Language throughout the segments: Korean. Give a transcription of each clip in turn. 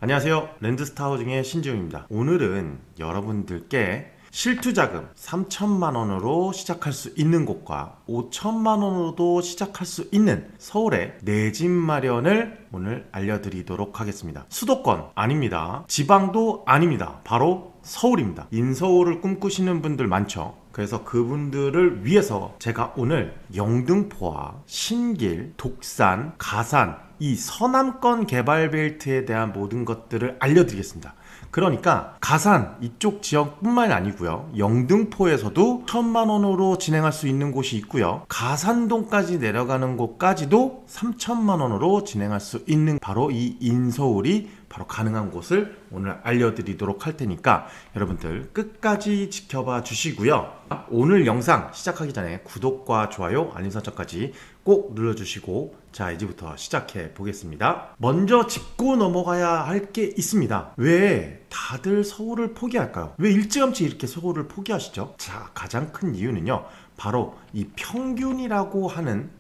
안녕하세요. 랜드스타하우징의 신지웅입니다. 오늘은 여러분들께 실투자금 3천만원으로 시작할 수 있는 곳과 5천만원으로도 시작할 수 있는 서울의 내 집 마련을 오늘 알려드리도록 하겠습니다. 수도권 아닙니다. 지방도 아닙니다. 바로 서울입니다. 인서울을 꿈꾸시는 분들 많죠. 그래서 그분들을 위해서 제가 오늘 영등포와 신길, 독산, 가산 이 서남권 개발벨트에 대한 모든 것들을 알려드리겠습니다. 그러니까 가산 이쪽 지역뿐만 아니고요, 영등포에서도 1,000만원으로 진행할 수 있는 곳이 있고요, 가산동까지 내려가는 곳까지도 3,000만원으로 진행할 수 있는 바로 이 인서울이 바로 가능한 곳을 오늘 알려드리도록 할 테니까 여러분들 끝까지 지켜봐 주시고요. 오늘 영상 시작하기 전에 구독과 좋아요, 알림 설정까지 꼭 눌러주시고, 자 이제부터 시작해 보겠습니다. 먼저 짚고 넘어가야 할 게 있습니다. 왜 다들 서울을 포기할까요? 왜 일찌감치 이렇게 서울을 포기하시죠? 자, 가장 큰 이유는요, 바로 이 평균이라고 하는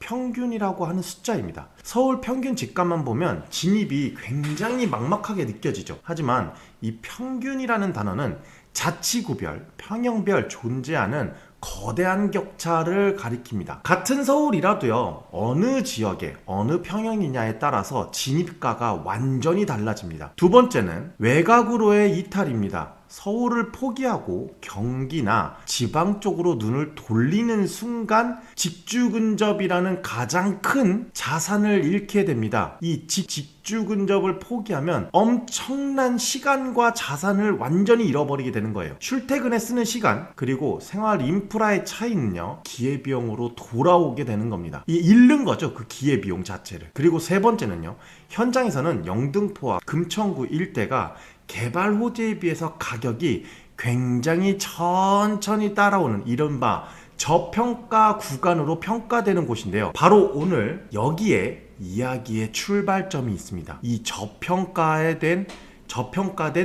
숫자입니다. 서울 평균 집값만 보면 진입이 굉장히 막막하게 느껴지죠. 하지만 이 평균이라는 단어는 자치구별, 평형별 존재하는 거대한 격차를 가리킵니다. 같은 서울이라도요, 어느 지역에 어느 평형이냐에 따라서 진입가가 완전히 달라집니다. 두 번째는 외곽으로의 이탈입니다. 서울을 포기하고 경기나 지방 쪽으로 눈을 돌리는 순간 직주 근접이라는 가장 큰 자산을 잃게 됩니다. 이 직주 근접을 포기하면 엄청난 시간과 자산을 완전히 잃어버리게 되는 거예요. 출퇴근에 쓰는 시간 그리고 생활 인프라의 차이는요, 기회비용으로 돌아오게 되는 겁니다. 이 잃는 거죠, 그 기회비용 자체를. 그리고 세 번째는요, 현장에서는 영등포와 금천구 일대가 개발 호재에 비해서 가격이 굉장히 천천히 따라오는 이른바 저평가 구간으로 평가되는 곳인데요, 바로 오늘 여기에 이야기의 출발점이 있습니다. 이 저평가된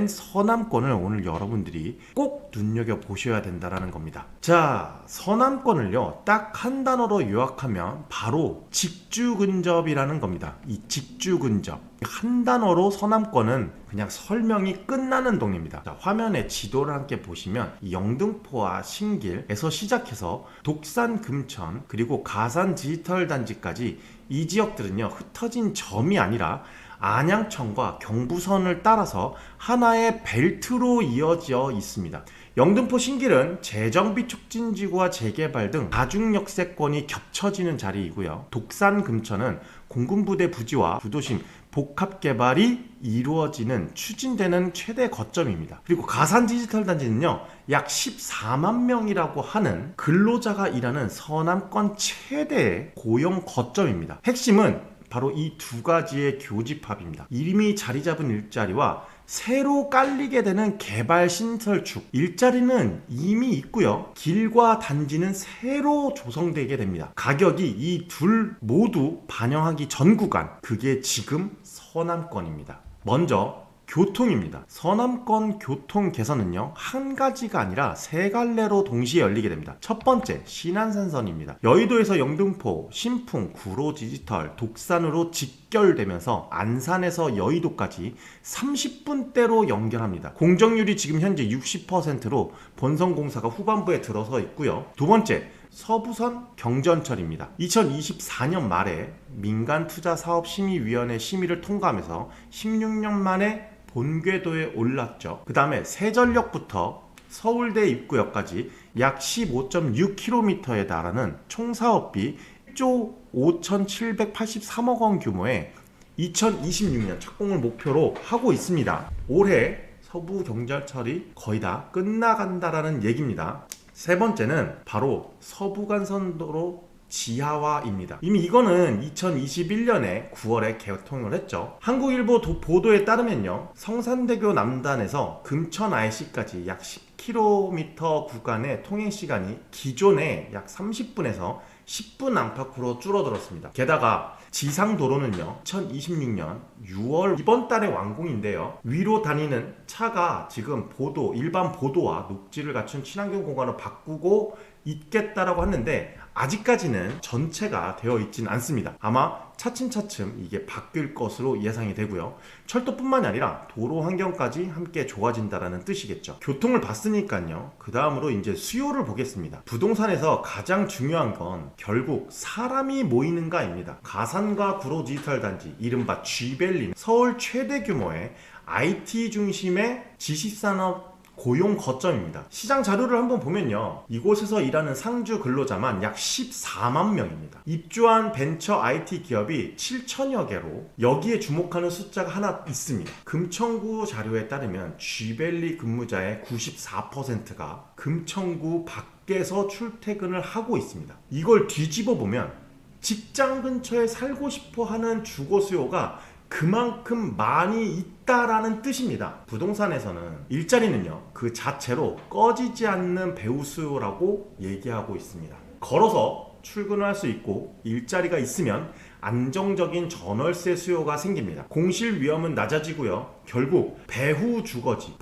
서남권을 오늘 여러분들이 꼭 눈여겨보셔야 된다는 겁니다. 자, 서남권을요, 딱 한 단어로 요약하면 바로 직주근접이라는 겁니다. 이 직주근접, 한 단어로 서남권은 그냥 설명이 끝나는 동네입니다. 자, 화면에 지도를 함께 보시면 영등포와 신길에서 시작해서 독산, 금천, 그리고 가산 디지털 단지까지 이 지역들은요, 흩어진 점이 아니라 안양천과 경부선을 따라서 하나의 벨트로 이어져 있습니다. 영등포 신길은 재정비 촉진지구와 재개발 등 다중역세권이 겹쳐지는 자리이고요, 독산 금천은 공군부대 부지와 부도심 복합개발이 이루어지는 추진되는 최대 거점입니다. 그리고 가산 디지털 단지는요, 약 14만 명이라고 하는 근로자가 일하는 서남권 최대의 고용 거점입니다. 핵심은 바로 이 두 가지의 교집합입니다. 이미 자리 잡은 일자리와 새로 깔리게 되는 개발 신설축, 일자리는 이미 있고요, 길과 단지는 새로 조성되게 됩니다. 가격이 이 둘 모두 반영하기 전 구간, 그게 지금 서남권입니다. 먼저 교통입니다. 서남권 교통 개선은요, 한 가지가 아니라 세 갈래로 동시에 열리게 됩니다. 첫 번째, 신안산선입니다. 여의도에서 영등포, 신풍, 구로 디지털, 독산으로 직결되면서 안산에서 여의도까지 30분대로 연결합니다. 공정률이 지금 현재 60%로 본선공사가 후반부에 들어서 있고요. 두 번째, 서부선 경전철입니다. 2024년 말에 민간투자사업심의위원회 심의를 통과하면서 16년 만에 본궤도에 올랐죠. 그 다음에 세전역부터 서울대 입구역까지 약 15.6km에 달하는 총 사업비 1조 5,783억 원 규모의 2026년 착공을 목표로 하고 있습니다. 올해 서부 경전철이 거의 다 끝나간다라는 얘기입니다. 세 번째는 바로 서부간선도로 지하화입니다. 이미 이거는 2021년에 9월에 개통을 했죠. 한국일보 보도에 따르면요, 성산대교 남단에서 금천 IC까지 약 10km 구간의 통행시간이 기존의 약 30분에서 10분 안팎으로 줄어들었습니다. 게다가 지상도로는요, 2026년 6월 이번 달에 완공인데요, 위로 다니는 차가 지금 일반 보도와 녹지를 갖춘 친환경 공간을 바꾸고 있겠다라고 하는데 아직까지는 전체가 되어 있진 않습니다. 아마 차츰차츰 이게 바뀔 것으로 예상이 되고요. 철도뿐만이 아니라 도로 환경까지 함께 좋아진다라는 뜻이겠죠. 교통을 봤으니까요. 그 다음으로 이제 수요를 보겠습니다. 부동산에서 가장 중요한 건 결국 사람이 모이는가입니다. 가산과 구로 디지털 단지, 이른바 G밸리는 서울 최대 규모의 IT 중심의 지식산업 고용 거점입니다. 시장 자료를 한번 보면요. 이곳에서 일하는 상주 근로자만 약 14만 명입니다. 입주한 벤처 IT 기업이 7천여 개로 여기에 주목하는 숫자가 하나 있습니다. 금천구 자료에 따르면 G밸리 근무자의 94%가 금천구 밖에서 출퇴근을 하고 있습니다. 이걸 뒤집어 보면 직장 근처에 살고 싶어 하는 주거 수요가 그만큼 많이 있다라는 뜻입니다. 부동산에서는 일자리는요, 그 자체로 꺼지지 않는 배우 수요라고 얘기하고 있습니다. 걸어서 출근을 할 수 있고 일자리가 있으면 안정적인 전월세 수요가 생깁니다. 공실 위험은 낮아지고요. 결국 배후 주거지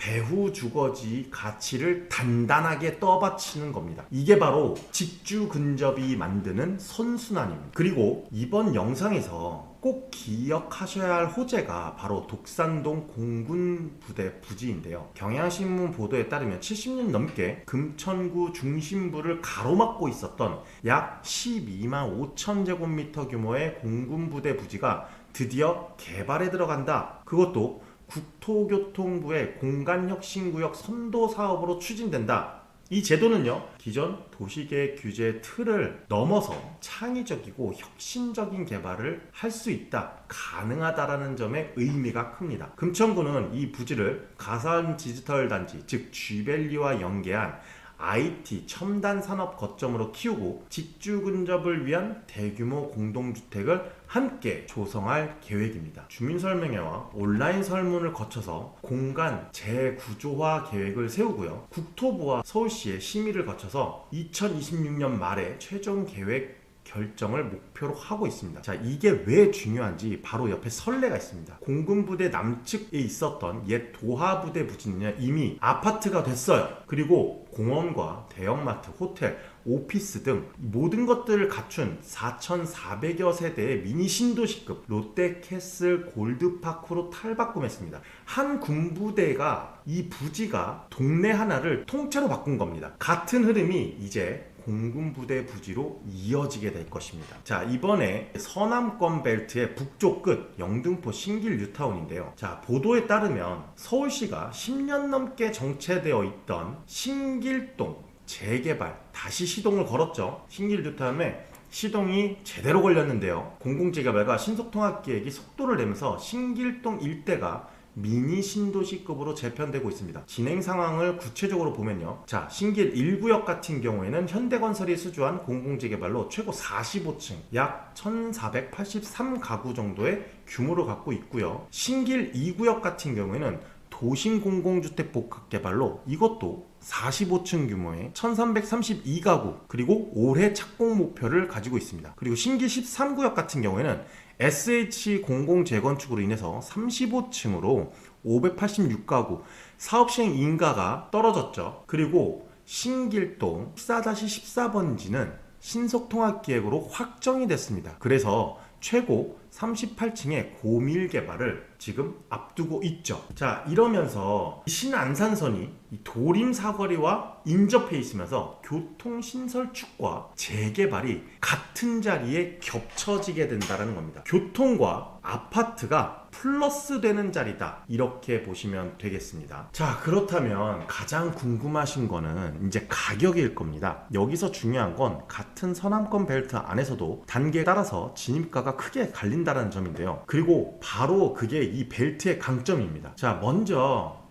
가치를 단단하게 떠받치는 겁니다. 이게 바로 직주 근접이 만드는 선순환입니다. 그리고 이번 영상에서 꼭 기억하셔야 할 호재가 바로 독산동 공군부대 부지인데요. 경향신문 보도에 따르면 70년 넘게 금천구 중심부를 가로막고 있었던 약 12만 5천 제곱미터 규모의 공군부대 부지가 드디어 개발에 들어간다. 그것도 국토교통부의 공간혁신구역 선도 사업으로 추진된다. 이 제도는요, 기존 도시계획 규제의 틀을 넘어서 창의적이고 혁신적인 개발을 할 수 있다, 가능하다라는 점에 의미가 큽니다. 금천구는 이 부지를 가산 디지털 단지, 즉 G밸리와 연계한 IT 첨단 산업 거점으로 키우고 직주 근접을 위한 대규모 공동주택을 함께 조성할 계획입니다. 주민설명회와 온라인 설문을 거쳐서 공간 재구조화 계획을 세우고요. 국토부와 서울시의 심의를 거쳐서 2026년 말에 최종 계획 결정을 목표로 하고 있습니다. 자, 이게 왜 중요한지 바로 옆에 선례가 있습니다. 공군부대 남측에 있었던 옛 도하부대 부지는 이미 아파트가 됐어요. 그리고 공원과 대형마트, 호텔, 오피스 등 모든 것들을 갖춘 4,400여 세대의 미니 신도시급 롯데캐슬 골드파크로 탈바꿈했습니다. 한 군부대가 이 부지가 동네 하나를 통째로 바꾼 겁니다. 같은 흐름이 이제 공군부대 부지로 이어지게 될 것입니다. 자, 이번에 서남권 벨트의 북쪽 끝 영등포 신길 뉴타운인데요. 자, 보도에 따르면 서울시가 10년 넘게 정체되어 있던 신길동 재개발 다시 시동을 걸었죠. 신길 뉴타운에 시동이 제대로 걸렸는데요. 공공재개발과 신속통합계획이 속도를 내면서 신길동 일대가 미니 신도시급으로 재편되고 있습니다. 진행 상황을 구체적으로 보면요. 자, 신길 1구역 같은 경우에는 현대건설이 수주한 공공재개발로 최고 45층, 약 1483가구 정도의 규모를 갖고 있고요. 신길 2구역 같은 경우에는 도심공공주택 복합개발로 이것도 45층 규모의 1332가구, 그리고 올해 착공 목표를 가지고 있습니다. 그리고 신길 13구역 같은 경우에는 SH 공공재건축으로 인해서 35층으로 586가구, 사업시행 인가가 떨어졌죠. 그리고 신길동 14-14번지는 신속통합계획으로 확정이 됐습니다. 그래서 최고 38층의 고밀 개발을 지금 앞두고 있죠. 자, 이러면서 신안산선이 도림 사거리와 인접해 있으면서 교통신설축과 재개발이 같은 자리에 겹쳐지게 된다는 겁니다. 교통과 아파트가 플러스 되는 자리다, 이렇게 보시면 되겠습니다. 자, 그렇다면 가장 궁금하신 거는 이제 가격일 겁니다. 여기서 중요한 건 같은 서남권 벨트 안에서도 단계에 따라서 진입가가 크게 갈린다는 점인데요. 그리고 바로 그게 이 벨트의 강점입니다. 자, 먼저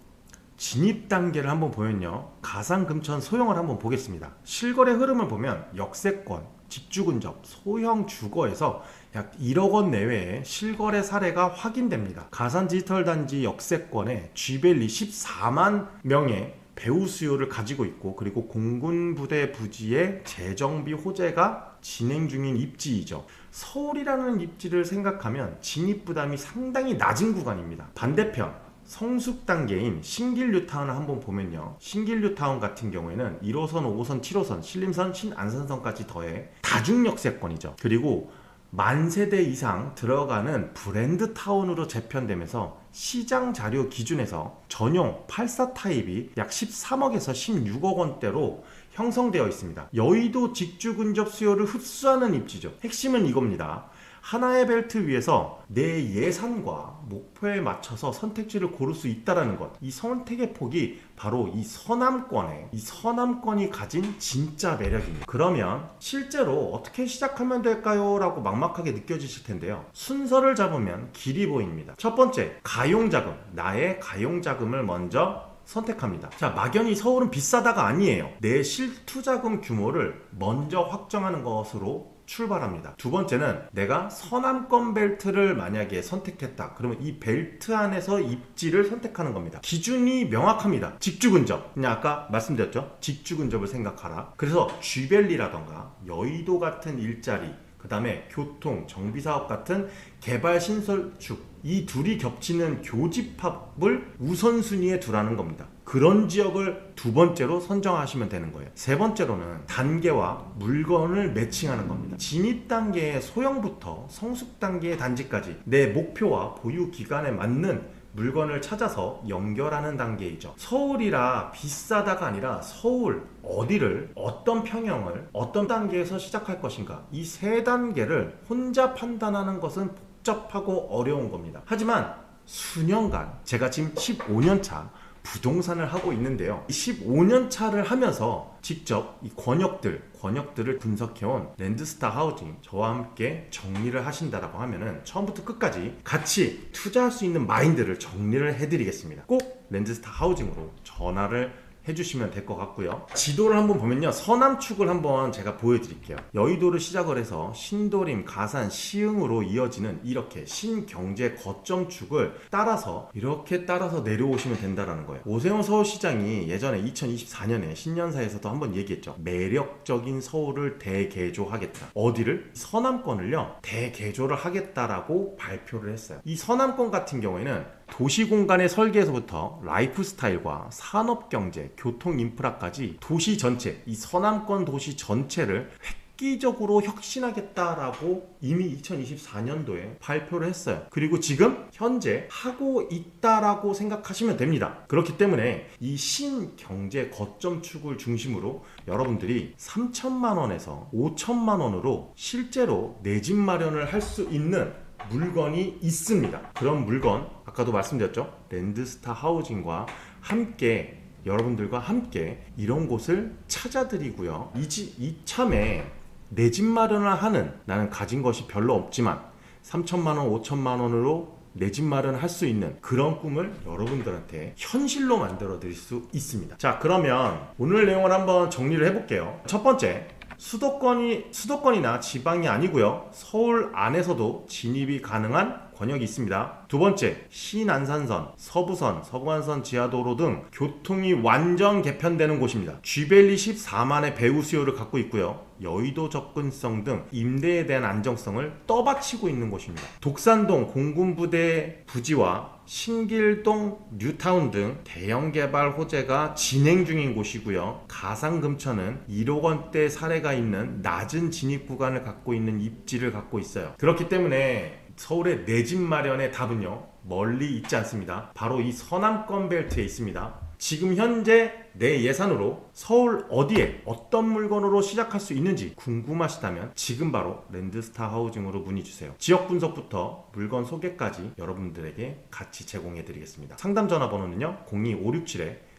진입 단계를 한번 보면요, 가상 금천 소형을 한번 보겠습니다. 실거래 흐름을 보면 역세권, 직주근접, 소형 주거에서 약 1억 원 내외의 실거래 사례가 확인됩니다. 가산 디지털 단지 역세권에 G밸리 14만 명의 배우 수요를 가지고 있고, 그리고 공군부대 부지의 재정비 호재가 진행 중인 입지이죠. 서울이라는 입지를 생각하면 진입 부담이 상당히 낮은 구간입니다. 반대편 성숙 단계인 신길 뉴타운을 한번 보면요, 신길 뉴타운 같은 경우에는 1호선, 5호선, 7호선, 신림선, 신안산선까지 더해 다중역세권이죠. 그리고 만 세대 이상 들어가는 브랜드 타운으로 재편되면서 시장 자료 기준에서 전용 84 타입이 약 13억에서 16억 원대로 형성되어 있습니다. 여의도 직주 근접 수요를 흡수하는 입지죠. 핵심은 이겁니다. 하나의 벨트 위에서 내 예산과 목표에 맞춰서 선택지를 고를 수 있다는 것. 이 선택의 폭이 바로 이 서남권이 가진 진짜 매력입니다. 그러면 실제로 어떻게 시작하면 될까요? 라고 막막하게 느껴지실 텐데요. 순서를 잡으면 길이 보입니다. 첫 번째, 가용자금. 나의 가용자금을 먼저 선택합니다. 자, 막연히 서울은 비싸다가 아니에요. 내 실투자금 규모를 먼저 확정하는 것으로 출발합니다. 두 번째는 내가 서남권 벨트를 만약에 선택했다. 그러면 이 벨트 안에서 입지를 선택하는 겁니다. 기준이 명확합니다. 직주근접. 그냥 아까 말씀드렸죠. 직주근접을 생각하라. 그래서 쥐밸리라던가 여의도 같은 일자리, 그 다음에 교통, 정비사업 같은 개발 신설축, 이 둘이 겹치는 교집합을 우선순위에 두라는 겁니다. 그런 지역을 두 번째로 선정하시면 되는 거예요. 세 번째로는 단계와 물건을 매칭하는 겁니다. 진입 단계의 소형부터 성숙 단계의 단지까지 내 목표와 보유 기간에 맞는 물건을 찾아서 연결하는 단계이죠. 서울이라 비싸다가 아니라 서울 어디를, 어떤 평형을, 어떤 단계에서 시작할 것인가, 이 세 단계를 혼자 판단하는 것은 복잡하고 어려운 겁니다. 하지만 수년간, 제가 지금 15년차 부동산을 하고 있는데요, 15년 차를 하면서 직접 이 권역들을 분석해온 랜드스타 하우징, 저와 함께 정리를 하신다라고 하면은 처음부터 끝까지 같이 투자할 수 있는 마인드를 정리를 해드리겠습니다. 꼭 랜드스타 하우징으로 전화를 해주시면 될 것 같고요. 지도를 한번 보면요, 서남축을 한번 제가 보여드릴게요. 여의도를 시작을 해서 신도림, 가산, 시흥으로 이어지는 이렇게 신경제 거점축을 이렇게 따라서 내려오시면 된다는 거예요. 오세훈 서울시장이 예전에 2024년에 신년사에서도 한번 얘기했죠. 매력적인 서울을 대개조하겠다. 어디를? 서남권을요, 대개조를 하겠다라고 발표를 했어요. 이 서남권 같은 경우에는 도시공간의 설계에서부터 라이프 스타일과 산업경제, 교통 인프라까지 도시 전체, 이 서남권 도시 전체를 획기적으로 혁신하겠다라고 이미 2024년도에 발표를 했어요. 그리고 지금 현재 하고 있다라고 생각하시면 됩니다. 그렇기 때문에 이 신경제 거점축을 중심으로 여러분들이 3천만 원에서 5천만 원으로 실제로 내 집 마련을 할 수 있는 물건이 있습니다. 그런 물건, 아까도 말씀드렸죠. 랜드스타 하우징과 함께, 여러분들과 함께 이런 곳을 찾아드리고요. 이참에 내 집 마련을 하는, 나는 가진 것이 별로 없지만 3천만 원, 5천만 원으로 내 집 마련을 할 수 있는 그런 꿈을 여러분들한테 현실로 만들어 드릴 수 있습니다. 자, 그러면 오늘 내용을 한번 정리를 해볼게요. 첫 번째, 수도권이나 지방이 아니고요, 서울 안에서도 진입이 가능한 권역이 있습니다. 두 번째, 신안산선, 서부선, 서부간선 지하도로 등 교통이 완전 개편되는 곳입니다. 쥐밸리 14만의 배후 수요를 갖고 있고요, 여의도 접근성 등 임대에 대한 안정성을 떠받치고 있는 곳입니다. 독산동 공군부대 부지와 신길동 뉴타운 등 대형 개발 호재가 진행 중인 곳이고요. 가상금천은 1억 원대 사례가 있는 낮은 진입 구간을 갖고 있는 입지를 갖고 있어요. 그렇기 때문에 서울의 내 집 마련의 답은요, 멀리 있지 않습니다. 바로 이 서남권 벨트에 있습니다. 지금 현재 내 예산으로 서울 어디에 어떤 물건으로 시작할 수 있는지 궁금하시다면 지금 바로 랜드스타 하우징으로 문의 주세요. 지역 분석부터 물건 소개까지 여러분들에게 같이 제공해 드리겠습니다. 상담 전화번호는요,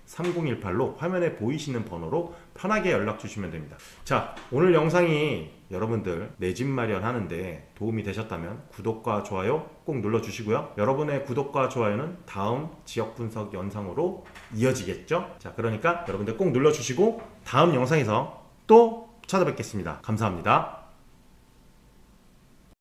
02567-3018로 화면에 보이시는 번호로 편하게 연락 주시면 됩니다. 자, 오늘 영상이 여러분들 내 집 마련하는데 도움이 되셨다면 구독과 좋아요 꼭 눌러주시고요. 여러분의 구독과 좋아요는 다음 지역 분석 영상으로 이어지겠죠? 자, 그러니까 여러분들 꼭 눌러주시고 다음 영상에서 또 찾아뵙겠습니다. 감사합니다.